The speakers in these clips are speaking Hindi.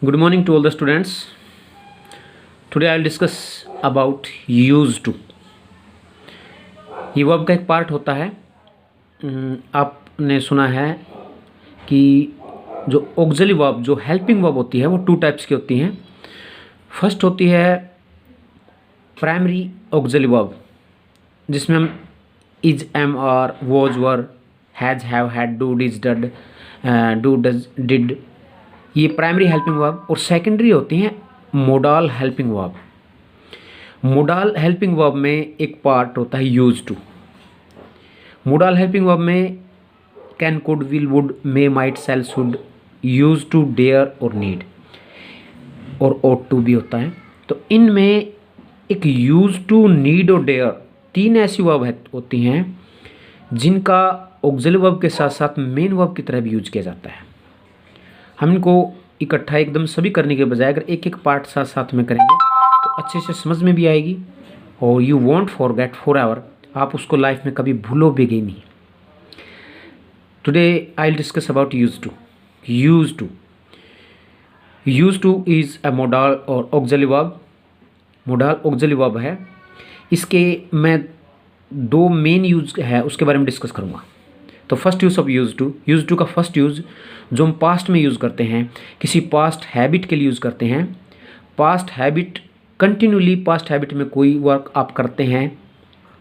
Good morning to all the students. Today I'll discuss about used to. ये वर्ब का एक पार्ट होता है। आपने सुना है कि जो ऑक्सिलरी वर्ब, जो हेल्पिंग वर्ब होती है, वो टू टाइप्स की होती हैं। फर्स्ट होती है प्राइमरी ऑक्सिलरी वर्ब, जिसमें हम is, am, are, was, were, has, have, had, do, does, did, do, does, did, ये प्राइमरी हेल्पिंग वर्ब। और सेकेंडरी होती हैं modal helping verb. Modal helping verb में एक पार्ट होता है use to. Modal helping verb में can, could, will, would, may, might, shall, should, use to, dare और नीड और ought टू भी होता है। तो इनमें एक यूज टू, नीड और डेयर, तीन ऐसी वर्ब होती हैं जिनका ऑक्सिलरी वर्ब के साथ साथ मेन वर्ब की तरह भी यूज किया जाता है। हम इनको इकट्ठा एकदम सभी करने के बजाय अगर एक एक पार्ट साथ साथ में करेंगे तो अच्छे से समझ में भी आएगी और you won't forget for ever, आप उसको लाइफ में कभी भूलोगे नहीं। Today I will discuss about use to. Use to, use to is a modal और auxiliary verb. Modal auxiliary verb है। इसके मैं दो मेन यूज है उसके बारे में डिस्कस करूँगा। तो first use of used to का फर्स्ट यूज़ जो हम पास्ट में यूज़ करते हैं, किसी पास्ट हैबिट के लिए यूज़ करते हैं। Past habit, continually past habit में कोई वर्क आप करते हैं,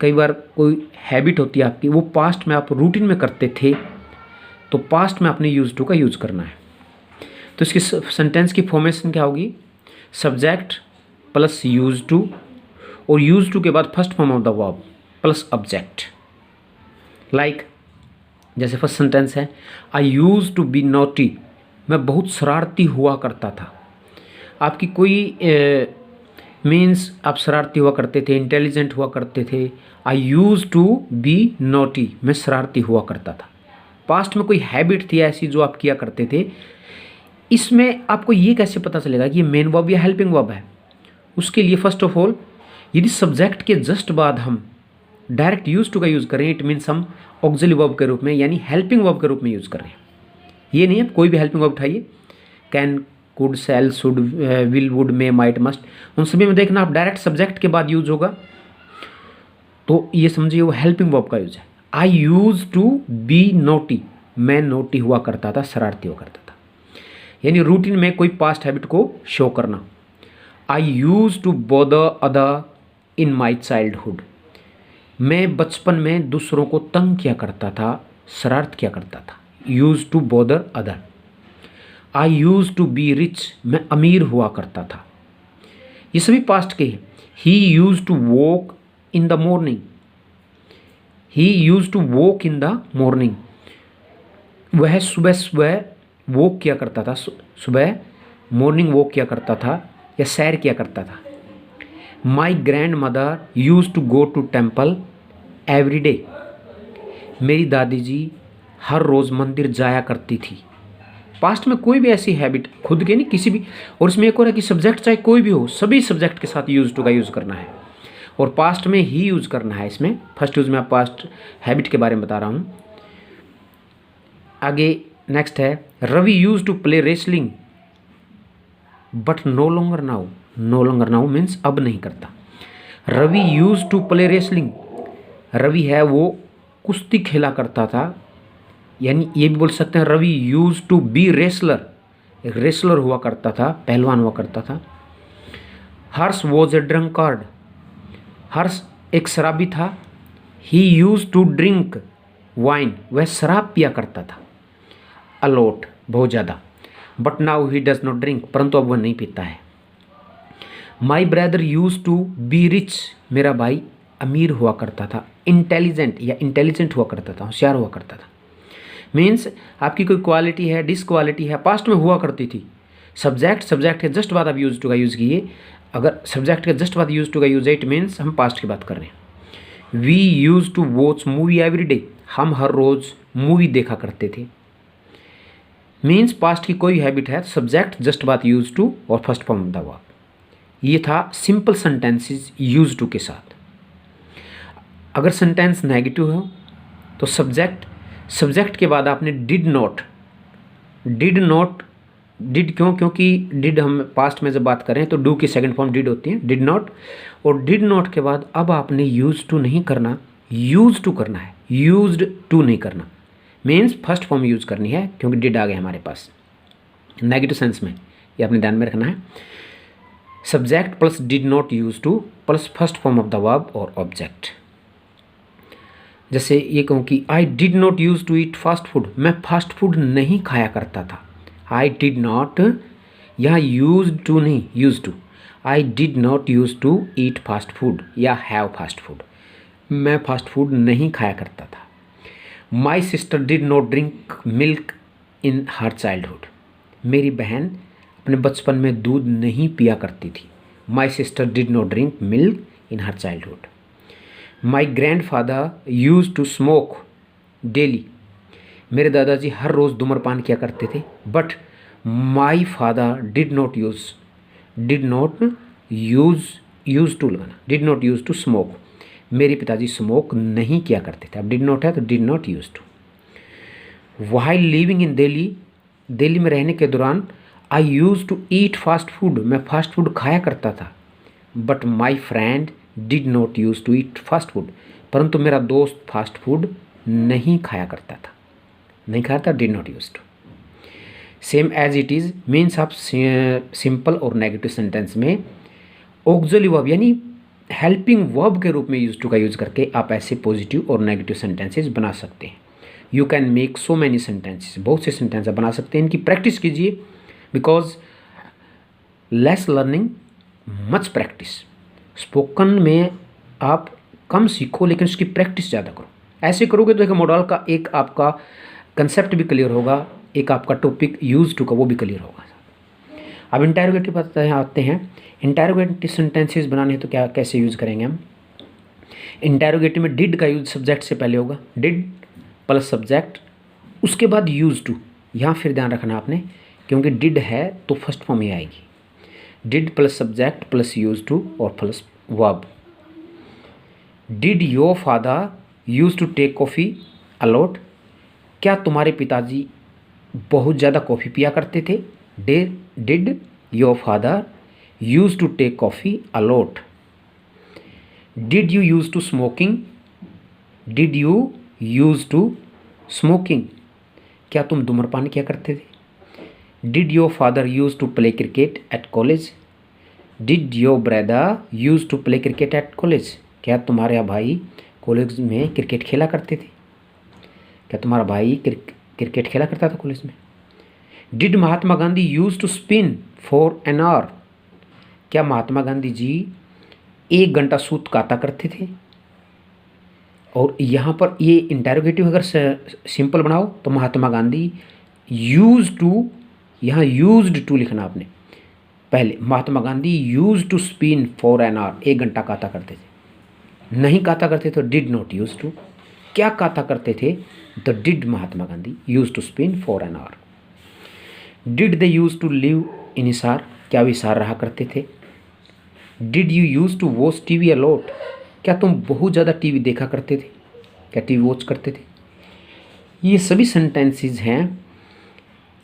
कई बार कोई हैबिट होती है आपकी, वो पास्ट में आप रूटीन में करते थे, तो पास्ट में आपने यूज़ टू का यूज़ करना है। तो इसकी सेंटेंस की फॉर्मेशन क्या होगी? सब्जेक्ट प्लस यूज़ टू और यूज़ टू के बाद first form of the verb plus object. Like जैसे फर्स्ट सेंटेंस है, आई यूज़ टू बी नॉटी, मैं बहुत शरारती हुआ करता था। आपकी कोई मीन्स आप शरारती हुआ करते थे, इंटेलिजेंट हुआ करते थे। आई यूज़ टू बी नॉटी, मैं शरारती हुआ करता था। पास्ट में कोई हैबिट थी ऐसी जो आप किया करते थे। इसमें आपको ये कैसे पता चलेगा कि ये मेन वर्ब या हेल्पिंग वर्ब है? उसके लिए फर्स्ट ऑफ ऑल, यदि सब्जेक्ट के जस्ट बाद हम डायरेक्ट यूज टू का यूज़ करें, इट मीन्स हम ऑक्सिलरी वर्ब के रूप में यानी हेल्पिंग वर्ब के रूप में यूज़ कर रहे हैं। ये नहीं है कोई भी हेल्पिंग वर्ब उठाइए, can, could, shall, should, will, would, may, might, must, उन सभी में देखना आप डायरेक्ट सब्जेक्ट के बाद यूज होगा, तो ये समझिए वो हेल्पिंग वर्ब का यूज है। आई यूज टू बी नोटी, मैं नोटी हुआ करता था, शरारती हुआ करता था, यानी रूटीन में कोई पास्ट हैबिट को शो करना। I use to bother other in my childhood, मैं बचपन में दूसरों को तंग किया करता था, शरारत किया करता था। Used to bother other. I use to be rich, मैं अमीर हुआ करता था। ये सभी पास्ट के हैं। He use to walk in the morning, he use to walk in the morning, वह सुबह सुबह वॉक किया करता था, सुबह मॉर्निंग वॉक किया करता था या सैर किया करता था। My grandmother use to go to temple every day, मेरी दादी जी हर रोज़ मंदिर जाया करती थी। पास्ट में कोई भी ऐसी हैबिट, खुद के नहीं किसी भी, और इसमें एक और है कि सब्जेक्ट चाहे कोई भी हो, सभी सब्जेक्ट के साथ यूज टू का यूज़ करना है और पास्ट में ही यूज़ करना है। इसमें फर्स्ट यूज़ में आप पास्ट हैबिट के बारे में बता रहा हूँ। आगे नेक्स्ट है, Ravi used to play wrestling but no longer now. No longer now means अब नहीं करता। Ravi used to play wrestling, Ravi है वो कुश्ती खेला करता था, यानी ये भी बोल सकते हैं Ravi used to be wrestler, एक रेसलर हुआ करता था, पहलवान हुआ करता था। हर्ष वॉज ए ड्रंकार्ड, हर्ष एक शराबी था। He use to drink wine, वह शराब पिया करता था अलॉट, बहुत ज़्यादा। But now he does not drink, परंतु अब वह नहीं पीता है। My brother use to be rich, मेरा भाई अमीर हुआ करता था। इंटेलिजेंट या इंटेलिजेंट हुआ करता था, होशियार हुआ करता था। मीन्स आपकी कोई क्वालिटी है, डिसक्वालिटी है, पास्ट में हुआ करती थी। सब्जेक्ट के जस्ट बाद आप यूज टू का यूज़ कीजिए। अगर सब्जेक्ट के जस्ट बाद यूज टू का यूज है, इट मीन्स हम पास्ट की बात कर रहे हैं। We used to watch movie every day, हम हर रोज़ मूवी देखा करते थे। मीन्स पास्ट की कोई हैबिट है, सब्जेक्ट जस्ट बाद यूज टू और first form of the verb. ये था सिंपल सेंटेंसेस यूज टू के साथ। अगर सेंटेंस नेगेटिव हो तो सब्जेक्ट के बाद आपने डिड नॉट डिड क्यों? क्योंकि डिड हम पास्ट में जब बात करें तो डू की सेकंड फॉर्म डिड होती है, डिड नॉट। और डिड नॉट के बाद अब आपने यूज टू नहीं करना, यूज टू करना है, यूज्ड टू नहीं करना। मीन्स फर्स्ट फॉर्म यूज करनी है क्योंकि डिड आ गया हमारे पास नेगेटिव सेंस में, ये अपने ध्यान में रखना है। Subject plus did not use to plus first form of the verb और ऑब्जेक्ट। जैसे ये कहूँ कि I did not use to eat fast food, मैं फास्ट फूड नहीं खाया करता था। आई डिड नॉट, यहाँ यूज टू नहीं, use to. I did not use to eat fast food या हैव फास्ट फूड, मैं फास्ट फूड नहीं खाया करता था। My sister did not drink milk in her childhood, मेरी बहन अपने बचपन में दूध नहीं पिया करती थी। My sister did not drink milk in her childhood. My grand father use to smoke daily, मेरे दादाजी हर रोज़ धूम्रपान किया करते थे। But my father did not use to लगाना, did not use to smoke, मेरे पिताजी स्मोक नहीं किया करते थे। अब डिड नॉट है तो did not use to. While living in Delhi, Delhi में रहने के दौरान I use to eat fast food, मैं फास्ट फूड खाया करता था। But my friend did not use to eat fast food, परंतु मेरा दोस्त फास्ट फूड नहीं खाया करता था, नहीं खाया था, did not use to. Same as it is means आप सिंपल और नेगेटिव सेंटेंस में ऑक्सिलरी वर्ब यानी हेल्पिंग वर्ब के रूप में यूज टू का यूज करके आप ऐसे पॉजिटिव और नेगेटिव सेंटेंसेस बना सकते हैं। You can make so many sentences, बहुत से सेंटेंस आप बना सकते हैं। इनकी प्रैक्टिस कीजिए, because less learning much practice. Spoken में आप कम सीखो लेकिन उसकी प्रैक्टिस ज़्यादा करो। ऐसे करोगे तो एक मॉडल का एक आपका कंसेप्ट भी क्लियर होगा, एक आपका टॉपिक यूज टू का वो भी क्लियर होगा। अब इंटरोगेटिव आते हैं। इंटरोगेटिव सेंटेंसेस बनाने तो क्या कैसे यूज़ करेंगे हम? इंटरोगेटिव में डिड का यूज सब्जेक्ट से पहले होगा, डिड प्लस सब्जेक्ट, उसके बाद यूज टू। यहाँ फिर ध्यान रखना आपने, क्योंकि डिड है तो फर्स्ट फॉर्म ही आएगी। Did plus subject plus use to और plus verb. Did your father use to take coffee a lot, क्या तुम्हारे पिताजी बहुत ज़्यादा कॉफ़ी पिया करते थे? Did your father use to take coffee a lot. Did you use to smoking, did you use to smoking, क्या तुम धूम्रपान किया करते थे? Did your father use to play cricket at college, did your brother use to play cricket at college, क्या तुम्हारे भाई कॉलेज में क्रिकेट खेला करते थे? क्या तुम्हारा भाई क्रिकेट खेला करता था कॉलेज में? Did Mahatma Gandhi use to spin for an hour, क्या महात्मा गांधी जी 1 घंटा सूत काता करते थे? और यहाँ पर ये इंटरोगेटिव अगर सिंपल बनाओ तो महात्मा गांधी यूज टू, यहाँ यूज्ड टू लिखना आपने पहले। Mahatma Gandhi use to spin for an hour, 1 घंटा काता करते थे। नहीं काता करते तो डिड नॉट यूज टू। क्या काता करते थे? The did Mahatma Gandhi use to spin for an hour. Did they use to live in Hisar, क्या वे हिसार रहा करते थे? Did you use to watch TV a lot, क्या तुम बहुत ज़्यादा टीवी देखा करते थे? क्या टीवी वॉच करते थे? ये सभी सेंटेंसेस हैं,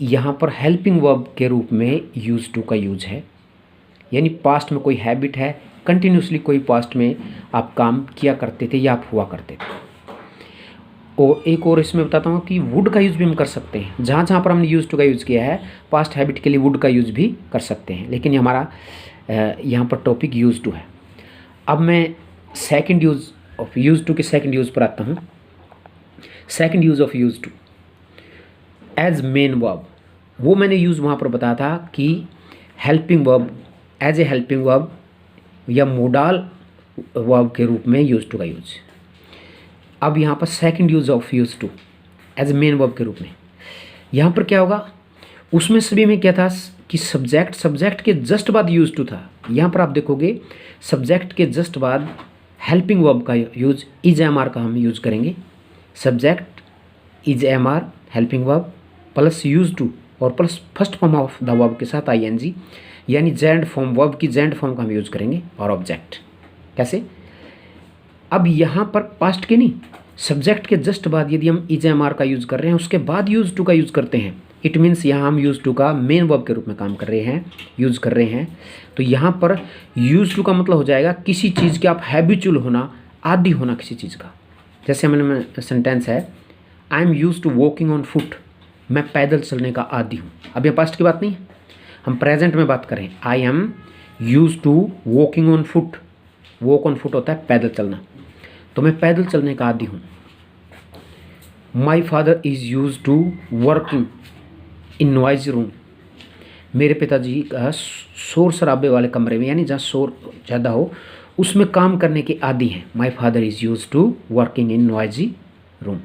यहाँ पर हेल्पिंग वर्ब के रूप में यूज टू का यूज है। यानी पास्ट में कोई हैबिट है, कंटिन्यूसली कोई पास्ट में आप काम किया करते थे या आप हुआ करते थे। और एक और इसमें बताता हूँ कि वुड का यूज़ भी हम कर सकते हैं। जहाँ जहाँ पर हमने यूज टू का यूज़ किया है पास्ट हैबिट के लिए वुड का यूज़ भी कर सकते हैं, लेकिन ये हमारा यहाँ पर टॉपिक यूज टू है। अब मैं second use of used to के सेकंड यूज़ पर आता हूँ। Second use of used to as main verb, वो मैंने यूज़ वहाँ पर बताया था कि helping verb, as a helping verb या मोडाल वर्ब के रूप में यूज टू का यूज। अब यहाँ पर second use of used to as main verb के रूप में, यहाँ पर क्या होगा? उसमें सभी में क्या था कि सब्जेक्ट के जस्ट बाद यूज टू था। यहाँ पर आप देखोगे सब्जेक्ट के जस्ट बाद हेल्पिंग वर्ब का यूज इज एम आर का हम यूज करेंगे। Subject is am are helping verb plus use to और plus first form of the verb के साथ आई एन जी, यानी जेंड फॉर्म, वर्ब की जेंड फॉर्म का हम यूज करेंगे। और ऑब्जेक्ट कैसे? अब यहाँ पर पास्ट के नहीं, सब्जेक्ट के जस्ट बाद यदि हम इज एम आर का यूज कर रहे हैं उसके बाद यूज टू का यूज करते हैं इट मीन्स यहाँ हम यूज़ टू का मेन वर्ब के रूप में काम कर रहे हैं, यूज़ कर रहे हैं। तो यहाँ पर यूज़ टू का मतलब हो जाएगा किसी चीज़ के आप हैबिचुअल होना, आदी होना किसी चीज़ का। जैसे मैंने सेंटेंस है, I am used to walking on foot, मैं पैदल चलने का आदी हूँ। अब ये पास्ट की बात नहीं है, हम प्रेजेंट में बात करें। I am used to walking on foot, walk on foot होता है पैदल चलना, तो मैं पैदल चलने का आदी हूँ। My father is use to working in noisy room, मेरे पिताजी का शोर शराबे वाले कमरे में, यानी जहाँ शोर ज़्यादा हो उसमें काम करने के आदी हैं। My father is use to working in noisy room.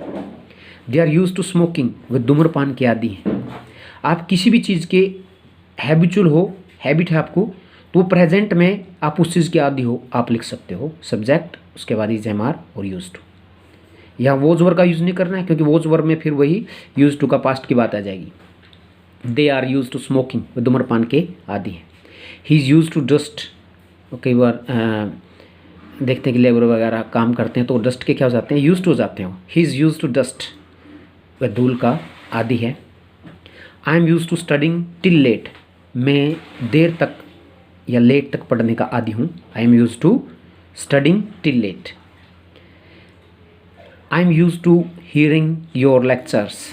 They are use to smoking, वे धूम्रपान के आदी हैं। आप किसी भी चीज़ के हैबिचुअल हो, हैबिट है आपको, तो वो प्रेजेंट में आप उस चीज़ के आदी हो, आप लिख सकते हो सब्जेक्ट, उसके बाद इज एम आर और यूज टू। यहाँ वोज वर्ब का यूज़ नहीं करना है, क्योंकि वोज वर्ब में फिर वही यूज टू का पास्ट की बात आ जाएगी। They are use to smoking, वे धूम्रपान के आदी हैं। He is use to dust, कई बार देखते हैं कि लेबर वगैरह काम करते हैं तो डस्ट के क्या हो जाते हैं, यूज टू हो जाते हैं। He is use to dust, वह धूल का आदी है। I am used to studying till late, मैं देर तक या लेट तक पढ़ने का आदी हूँ। I am used to studying till late. I am used to hearing your lectures,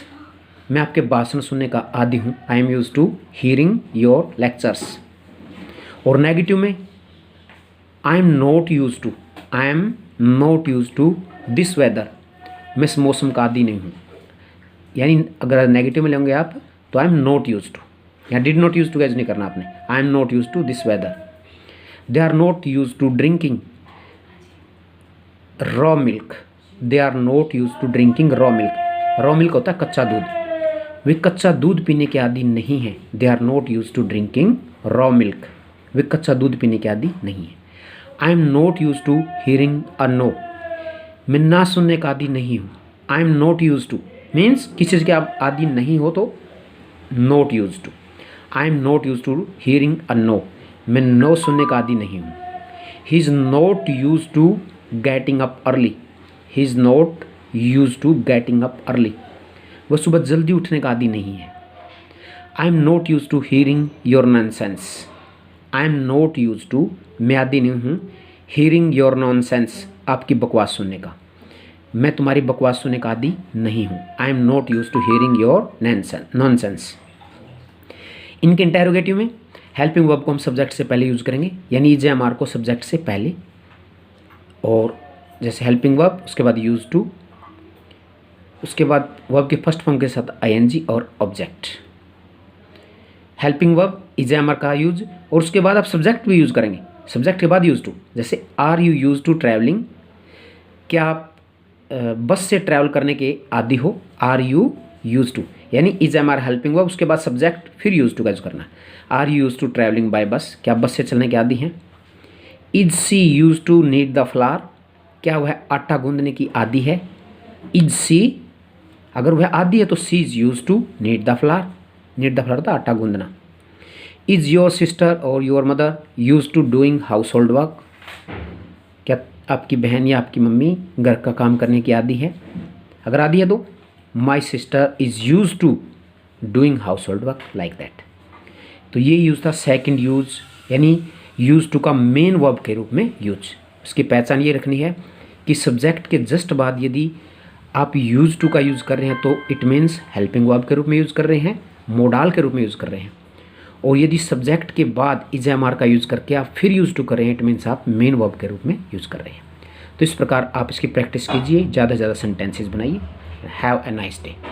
मैं आपके भाषण सुनने का आदी हूँ। I am used to hearing your lectures. और नेगेटिव में I am not use to, I am not use to this weather, मैं इस मौसम का आदी नहीं हूँ। यानी अगर नेगेटिव में लेंगे आप तो I am not use to, या डिड नॉट यूज टू कैसे नहीं करना आपने, I am not use to this weather. They are not use to drinking raw milk, they are not use to drinking raw milk. Raw milk होता है कच्चा दूध, वे कच्चा दूध पीने के आदी नहीं हैं। They are not use to drinking raw milk, वे कच्चा दूध पीने के आदी नहीं है। I am not use to hearing a no, मैं ना सुनने का आदी नहीं हूँ। I am not use to means किसी चीज़ के आप आदी नहीं हो तो not use to. I am not use to hearing a no, मैं नो सुनने का आदी नहीं हूँ। He is not use to getting up early, he is not use to getting up early, वह सुबह जल्दी उठने का आदी नहीं है। I am not use to hearing your nonsense, I am not use to, मैं आदी नहीं हूँ हियरिंग योर नॉनसेंस, आपकी बकवास सुनने का, मैं तुम्हारी बकवास सुनने का आदी नहीं हूँ। I am not use to hearing your nonsense. इनके इंटेरोगेटिव में हेल्पिंग वर्ब को हम सब्जेक्ट से पहले यूज़ करेंगे, यानी इज एम आर को सब्जेक्ट से पहले, और जैसे हेल्पिंग वर्ब उसके बाद यूज टू, उसके बाद वर्ब के फर्स्ट फॉर्म के साथ आईएनजी और object. Helping verb is am are का यूज, और उसके बाद आप सब्जेक्ट भी यूज़ करेंगे, सब्जेक्ट के बाद यूज टू। जैसे are you use to travelling, क्या आप बस से ट्रैवल करने के आदी हो, आर यू यूज टू, यानी is am are helping verb, उसके बाद सब्जेक्ट फिर यूज टू का यूज करना। Are you use to travelling by bus, क्या आप बस से चलने के आदी हैं। Is she used to knead the flour, क्या वह आटा गूंदने की आदी है। इज सी, अगर वह आदी है तो she is use to knead the flour, knead the flour था आटा गूंदना। इज योर सिस्टर और your mother use to doing household work, क्या आपकी बहन या आपकी मम्मी घर का काम करने की आदी है। अगर आदी है तो my sister is use to doing household work like that. तो ये यूज़ था सेकंड यूज, यानी यूज टू का मेन वर्ब के रूप में यूज। उसकी पहचान ये रखनी है कि सब्जेक्ट के जस्ट बाद यदि आप यूज टू का यूज़ कर रहे हैं तो इट मीन्स हेल्पिंग वर्ब के रूप में यूज़ कर रहे हैं, मोडाल के रूप में यूज़ कर रहे हैं। और यदि सब्जेक्ट के बाद इज एम आर का यूज़ करके आप फिर यूज टू कर रहे हैं, इट मीन्स आप मेन वर्ब के रूप में यूज़ कर रहे हैं। तो इस प्रकार आप इसकी प्रैक्टिस कीजिए, ज़्यादा से ज़्यादा सेंटेंसेस बनाइए। Have a nice day.